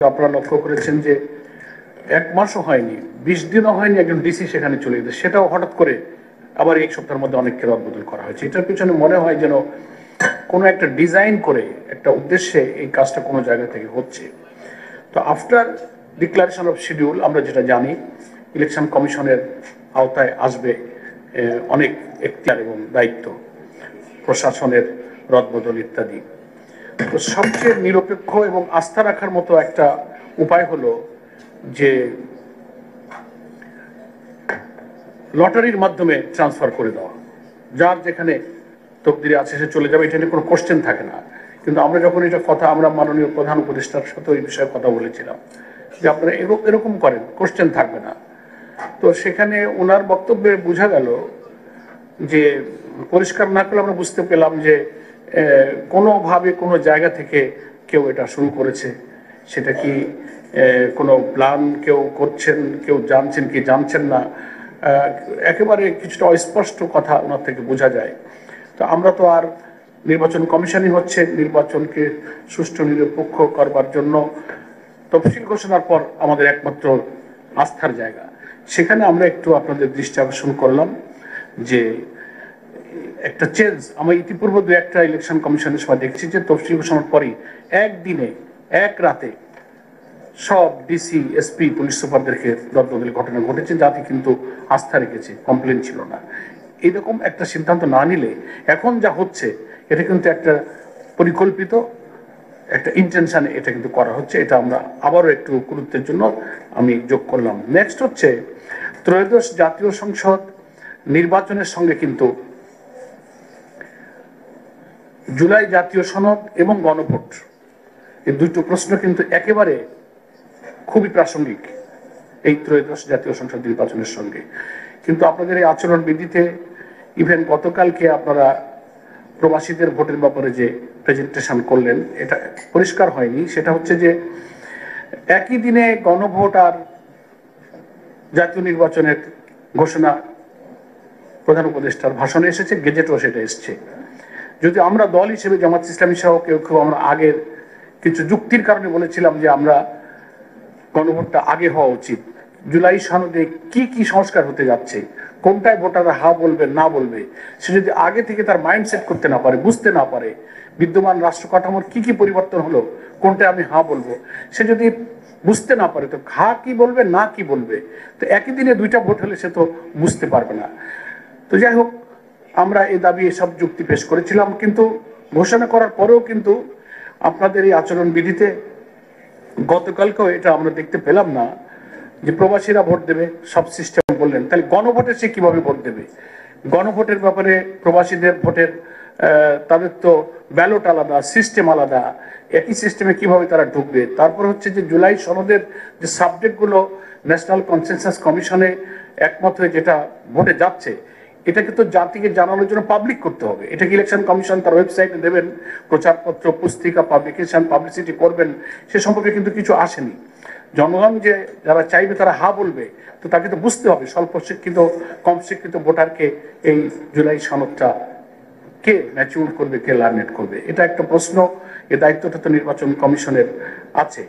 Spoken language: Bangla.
আপনারা লক্ষ্য করেছেন যে এক মাসও হয়নি, 20 দিনও হয়নি, একজন ডিসি সেখানে চলে গেছে, সেটাও হঠাৎ করে আবার এক সপ্তাহের মধ্যে অনেককে রদবদল করা হয়েছে। এটার পিছনে মনে হয় যেন কোনো একটা ডিজাইন করে একটা উদ্দেশ্যে এই কাজটা কোনো জায়গা থেকে হচ্ছে। তো আফটার ডিক্লারেশন অফ শিডিউল আমরা যেটা জানি, ইলেকশন কমিশনের আওতায় আসবে অনেক এখতিয়ার এবং দায়িত্ব, প্রশাসনের রদবদল ইত্যাদি। তো সবচেয়ে নিরপেক্ষ এবং আস্থা রাখার মতো একটা উপায় হলো যে লটারির মাধ্যমে ট্রান্সফার করে দেওয়া। যার যেখানে তকদিরে আছে সে চলে যাবে, এটা নিয়ে কোনো কোশ্চেন থাকে না। কিন্তু আমরা যখন এটা কথা আমরা মাননীয় প্রধান উপদেষ্টার সাথে এই বিষয়ে কথা বলেছিলাম যে আপনারা এরকম করেন, কোশ্চেন থাকবে না। তো সেখানে ওনার বক্তব্যে বোঝা গেল যে, পরিষ্কার না করলে আমরা বুঝতে পেলাম যে কোনোভাবে কোনো জায়গা থেকে কেউ এটা শুরু করেছে। সেটা কি কোনো প্ল্যান কেউ করছেন, কেউ জানছেন কি জানছেন না, একেবারে কিছুটা অস্পষ্ট কথা ওনার থেকে বোঝা যায়। তো আমরা তো আর নির্বাচন কমিশনই হচ্ছে নির্বাচনকে সুষ্ঠু নিরপেক্ষ করবার জন্য তফসিল ঘোষণার পর আমাদের একমাত্র আস্থার জায়গা। সেখানে আমরা একটু আপনাদের দৃষ্টি আকর্ষণ করলাম যে একটা চেঞ্জ। আমরা ইতিপূর্বে দু একটা ইলেকশন কমিশনের সময় দেখছি যে তফসিল ঘোষণার পরই একদিনে এক রাতে সব ডিসি, এসপি, পুলিশ সুপারদেরকে রদবদলের ঘটনা ঘটেছে, যাতে কিন্তু আস্থা রেখেছে, কমপ্লেন ছিল না। এরকম একটা সিদ্ধান্ত না নিলে এখন যা হচ্ছে এটা কিন্তু একটা পরিকল্পিত একটা ইন্টেনশনে এটা কিন্তু করা হচ্ছে। এটা আমরা আবারও একটু গুরুত্বের জন্য আমি যোগ করলাম। নেক্সট হচ্ছে ত্রয়োদশ জাতীয় সংসদ নির্বাচনের সঙ্গে কিন্তু জুলাই জাতীয় সনদ এবং গণভোট, এই দুটো প্রশ্ন কিন্তু একেবারে খুবই প্রাসঙ্গিক এই ত্রয়োদশ জাতীয় সংসদ নির্বাচনের সঙ্গে। কিন্তু আপনাদের এই আচরণ বিধিতে ইভেন গতকালকে আপনারা প্রবাসীদের ভোটের ব্যাপারে যে প্রেজেন্টেশন করলেন এটা পরিষ্কার হয়নি। সেটা হচ্ছে যে একই দিনে গণভোট আর জাতীয় নির্বাচনের ঘোষণা প্রধান উপদেষ্টার ভাষণে এসেছে, গেজেটও সেটা এসছে। যদি আমরা দল হিসেবে জামাত ইসলামী সহ কেউ কেউ আমরা আগের কিছু যুক্তির কারণে বলেছিলাম যে আমরা গণভোটটা আগে হওয়া উচিত, জুলাই সনদে কি কি সংস্কার হতে যাচ্ছে, কোনটায় ভোটাররা হা বলবে না বলবে, সে যদি আগে থেকে তার মাইন্ডসেট করতে না পারে, বুঝতে না পারে বিদ্যমান রাষ্ট্র কাঠামোর কি কি পরিবর্তন হলো, কোনটায় আমি হা বলবো, সে যদি বুঝতে না পারে তো হা কি বলবে না কি বলবে, তো একই দিনে দুইটা ভোট হলে সে তো বুঝতে পারবে না। তো যাই হোক, আমরা এই দাবি এসব যুক্তি পেশ করেছিলাম, কিন্তু ঘোষণা করার পরেও কিন্তু আপনাদের এই আচরণ বিধিতে গতকালকেও এটা আমরা দেখতে পেলাম না যে প্রবাসীরা ভোট দেবে, সব সিস্টেম বললেন। তাহলে গণভোটে সে কিভাবে ভোট দেবে? গণভোটের ব্যাপারে প্রবাসীদের ভোটের তাদের তো ব্যালট আলাদা, সিস্টেম আলাদা, একই সিস্টেমে কিভাবে তারা ঢুকবে? তারপর হচ্ছে যে জুলাই সনদের যে সাবজেক্টগুলো ন্যাশনাল কনসেনসাস কমিশনে একমত হয়ে যেটা ভোটে যাচ্ছে, এটাকে তো জাতিকে জানানোর জন্য পাবলিক করতে হবে। এটাকে ইলেকশন কমিশন তার ওয়েবসাইটে দেবেন, প্রচারপত্র, পুস্তিকা, পাবলিকেশন, পাবলিসিটি করবেন, সে সম্পর্কে কিন্তু কিছু আসেনি। জনগণ যে যারা চাইবে তারা হা বলবে, তো তাকে তো বুঝতে হবে স্বল্প শিক্ষিত কম শিক্ষিত ভোটারকে এই জুলাই সনদটা কে ম্যাচিউর করবে, কে লার্নেট করবে, এটা একটা প্রশ্ন। এ দায়িত্বটা তো নির্বাচন কমিশনের আছে।